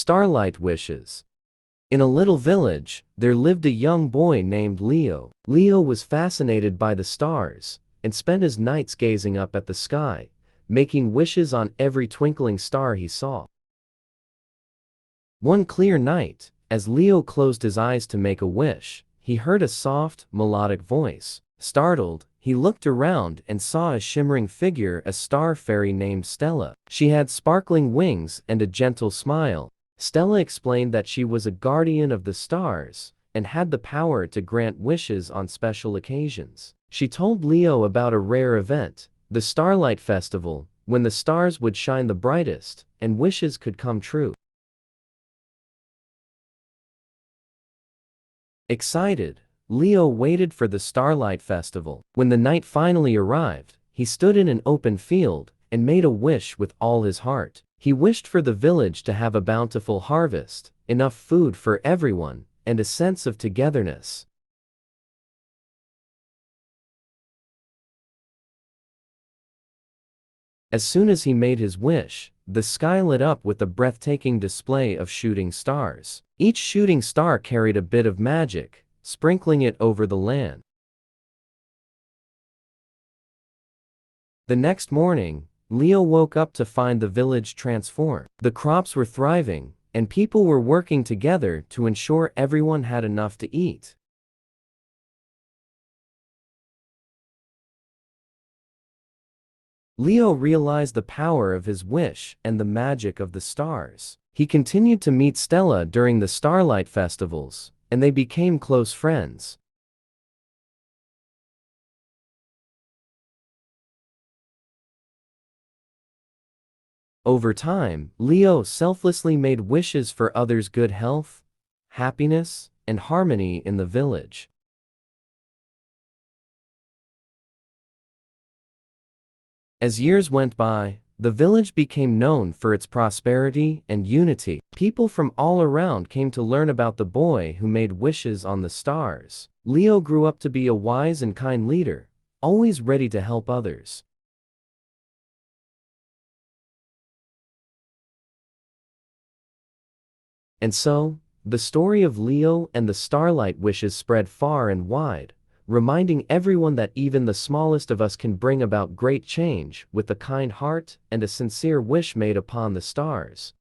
Starlight wishes. In a little village, there lived a young boy named Leo. Leo was fascinated by the stars and spent his nights gazing up at the sky, making wishes on every twinkling star he saw. One clear night, as Leo closed his eyes to make a wish, he heard a soft, melodic voice. Startled, he looked around and saw a shimmering figure, a star fairy named Stella. She had sparkling wings and a gentle smile. Stella explained that she was a guardian of the stars and had the power to grant wishes on special occasions. She told Leo about a rare event, the Starlight Festival, when the stars would shine the brightest and wishes could come true. Excited, Leo waited for the Starlight Festival. When the night finally arrived, he stood in an open field and made a wish with all his heart. He wished for the village to have a bountiful harvest, enough food for everyone, and a sense of togetherness. As soon as he made his wish, the sky lit up with a breathtaking display of shooting stars. Each shooting star carried a bit of magic, sprinkling it over the land. The next morning, Leo woke up to find the village transformed. The crops were thriving, and people were working together to ensure everyone had enough to eat. Leo realized the power of his wish and the magic of the stars. He continued to meet Stella during the Starlight festivals, and they became close friends. Over time, Leo selflessly made wishes for others' good health, happiness, and harmony in the village. As years went by, the village became known for its prosperity and unity. People from all around came to learn about the boy who made wishes on the stars. Leo grew up to be a wise and kind leader, always ready to help others. And so, the story of Leo and the Starlight wishes spread far and wide, reminding everyone that even the smallest of us can bring about great change with a kind heart and a sincere wish made upon the stars.